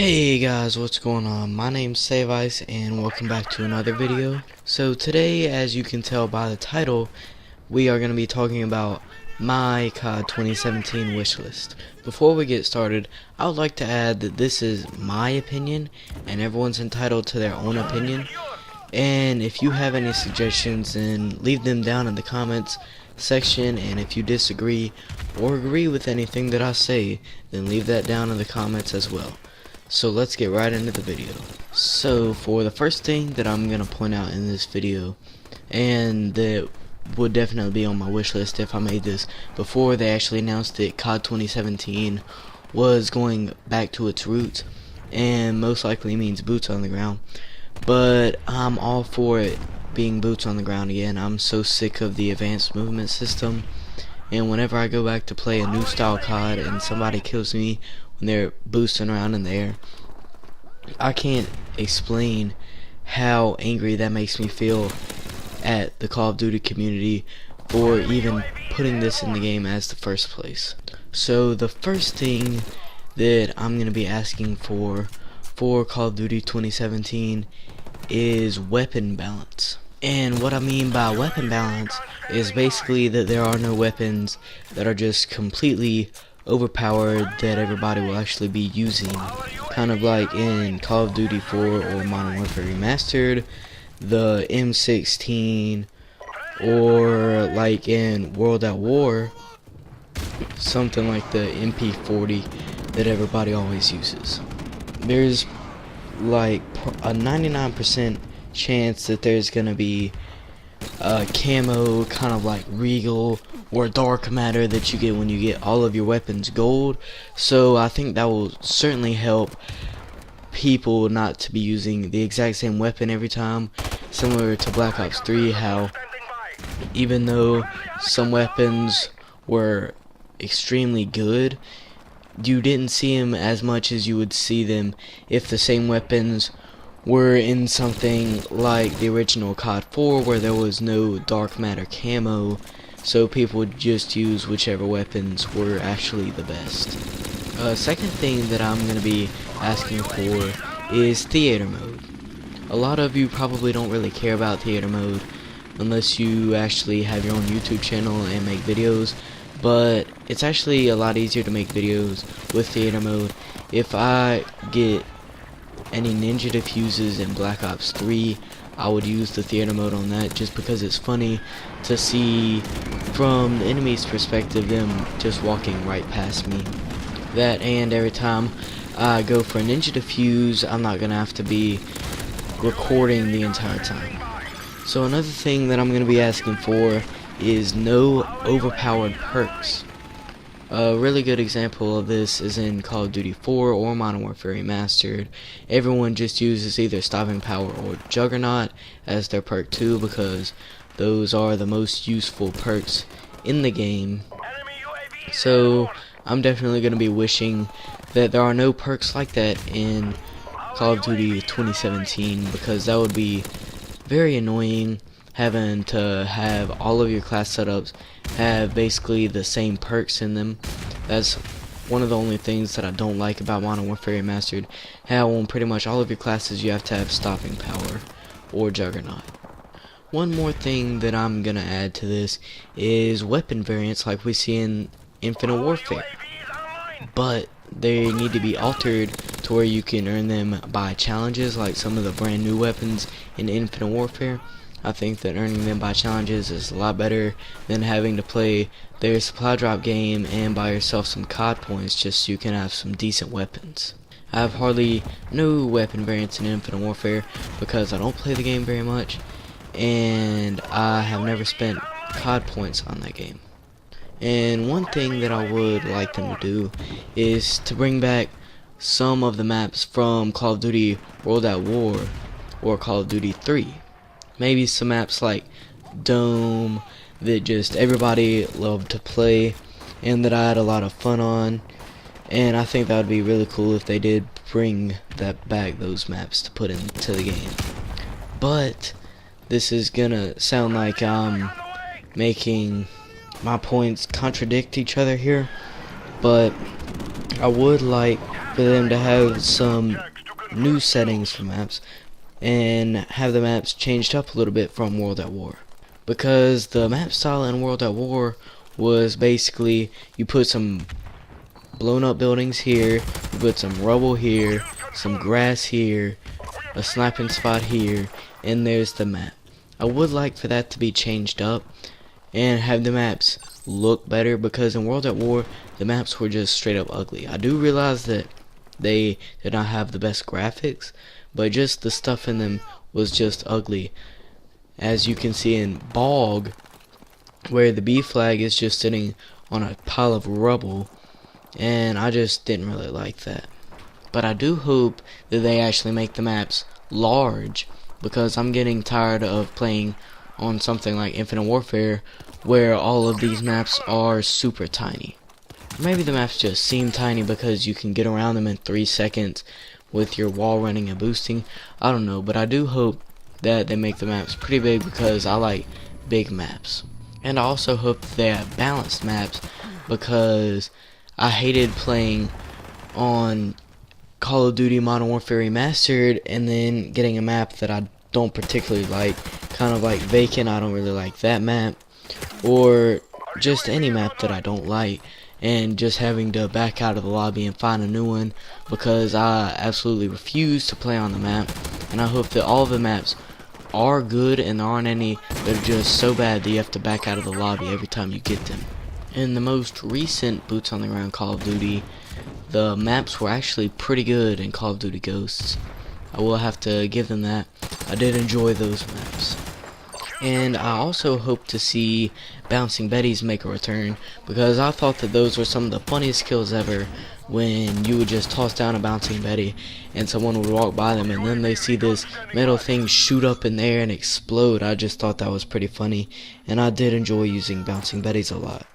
Hey guys, what's going on? My name's Savice and welcome back to another video. So today, as you can tell by the title, we are going to be talking about my COD 2017 wishlist. Before we get started, I would like to add that this is my opinion and everyone's entitled to their own opinion. And if you have any suggestions, then leave them down in the comments section, and if you disagree or agree with anything that I say, then leave that down in the comments as well. So let's get right into the video. So for the first thing that I'm going to point out in this video, and that would definitely be on my wish list if I made this before they actually announced that COD 2017 was going back to its roots, and most likely means boots on the ground. But I'm all for it being boots on the ground again. I'm so sick of the advanced movement system, and whenever I go back to play a new style COD and somebody kills me when they're boosting around in the air, I can't explain how angry that makes me feel at the Call of Duty community for even putting this in the game as the first place. So the first thing that I'm going to be asking for Call of Duty 2017 is weapon balance. And what I mean by weapon balance is basically that there are no weapons that are just completely overpowered that everybody will actually be using, kind of like in Call of Duty 4 or Modern Warfare Remastered, the M16, or like in World at War, something like the MP40 that everybody always uses. There's like a 99% chance that there's gonna be a camo, kind of like Regal or dark matter, that you get when you get all of your weapons gold. So I think that will certainly help people not to be using the exact same weapon every time, similar to Black Ops 3, how even though some weapons were extremely good, you didn't see them as much as you would see them if the same weapons were in something like the original COD 4, where there was no dark matter camo, so people would just use whichever weapons were actually the best. Second thing that I'm going to be asking for is theater mode. A lot of you probably don't really care about theater mode unless you actually have your own YouTube channel and make videos, but it's actually a lot easier to make videos with theater mode. If I get any ninja diffuses in Black Ops 3, I would use the theater mode on that, just because it's funny to see from the enemy's perspective them just walking right past me. That, and every time I go for a ninja diffuse, I'm not gonna have to be recording the entire time. So another thing that I'm gonna be asking for is no overpowered perks. A really good example of this is in Call of Duty 4 or Modern Warfare Remastered. Everyone just uses either Stopping Power or Juggernaut as their perk 2, because those are the most useful perks in the game. So I'm definitely going to be wishing that there are no perks like that in Call of Duty 2017, because that would be very annoying, having to have all of your class setups have basically the same perks in them. That's one of the only things that I don't like about Modern Warfare Remastered, how on pretty much all of your classes you have to have Stopping Power or Juggernaut. One more thing that I'm gonna add to this is weapon variants like we see in Infinite Warfare, but they need to be altered to where you can earn them by challenges, like some of the brand new weapons in Infinite Warfare. I think that earning them by challenges is a lot better than having to play their supply drop game and buy yourself some COD points just so you can have some decent weapons. I have hardly no weapon variants in Infinite Warfare because I don't play the game very much, and I have never spent COD points on that game. And one thing that I would like them to do is to bring back some of the maps from Call of Duty World at War or Call of Duty 3. Maybe some maps like Dome that just everybody loved to play and that I had a lot of fun on. And I think that would be really cool if they did bring that back, those maps, to put into the game. But this is gonna sound like I'm making my points contradict each other here, but I would like for them to have some new settings for maps and have the maps changed up a little bit from World at War. Because the map style in World at War was basically you put some blown up buildings here, you put some rubble here, some grass here, a sniping spot here, and there's the map. I would like for that to be changed up and have the maps look better, because in World at War the maps were just straight up ugly. I do realize that they did not have the best graphics, but just the stuff in them was just ugly. As you can see in Bog, where the B flag is just sitting on a pile of rubble, and I just didn't really like that. But I do hope that they actually make the maps large, because I'm getting tired of playing on something like Infinite Warfare where all of these maps are super tiny. Maybe the maps just seem tiny because you can get around them in 3 seconds with your wall running and boosting. I don't know, but I do hope that they make the maps pretty big, because I like big maps. And I also hope that they have balanced maps, because I hated playing on Call of Duty Modern Warfare Remastered and then getting a map that I don't particularly like, kind of like Vacant. I don't really like that map, or just any map that I don't like, and just having to back out of the lobby and find a new one, because I absolutely refuse to play on the map. And I hope that all of the maps are good and there aren't any that are just so bad that you have to back out of the lobby every time you get them. In the most recent Boots on the Ground Call of Duty, the maps were actually pretty good in Call of Duty Ghosts. I will have to give them that. I did enjoy those maps. And I also hope to see Bouncing Betties make a return, because I thought that those were some of the funniest kills ever, when you would just toss down a Bouncing Betty and someone would walk by them and then they see this metal thing shoot up in the air and explode. I just thought that was pretty funny, and I did enjoy using Bouncing Betties a lot.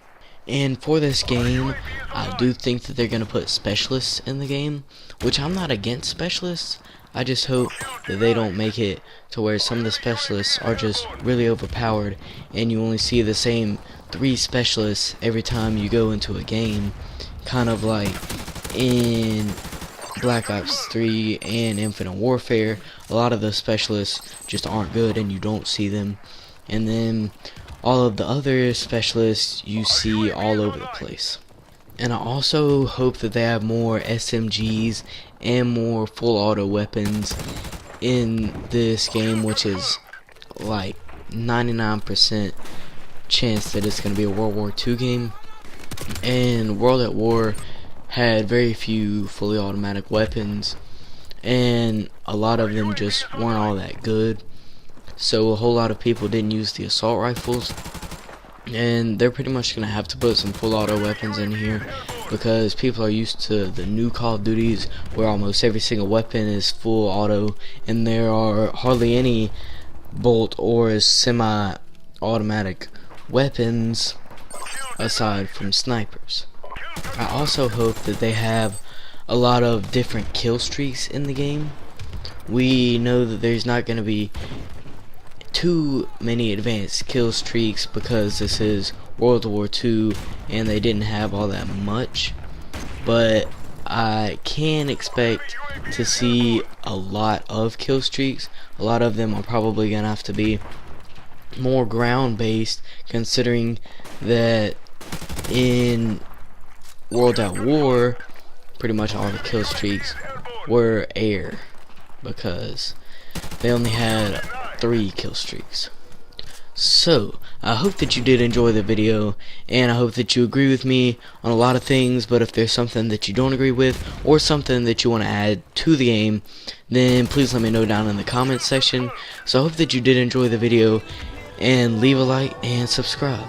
And for this game, I do think that they're going to put specialists in the game, which I'm not against specialists. I just hope that they don't make it to where some of the specialists are just really overpowered and you only see the same 3 specialists every time you go into a game, kind of like in Black Ops 3 and Infinite Warfare. A lot of the specialists just aren't good and you don't see them, and then all of the other specialists you see all over the place. And I also hope that they have more SMGs and more full auto weapons in this game, which is like 99% chance that it's going to be a World War II game. And World at War had very few fully automatic weapons, and a lot of them just weren't all that good. So a whole lot of people didn't use the assault rifles, and they're pretty much going to have to put some full auto weapons in here, because people are used to the new Call of Duties where almost every single weapon is full auto and there are hardly any bolt or semi-automatic weapons aside from snipers. I also hope that they have a lot of different kill streaks in the game. We know that there's not going to be too many advanced kill streaks because this is World War II and they didn't have all that much, but I can expect to see a lot of kill streaks. A lot of them are probably gonna have to be more ground based, considering that in World at War pretty much all the kill streaks were air, because they only had 3 kill streaks. So I hope that you did enjoy the video, and I hope that you agree with me on a lot of things, but if there's something that you don't agree with or something that you want to add to the game, then please let me know down in the comments section. So I hope that you did enjoy the video, and leave a like and subscribe.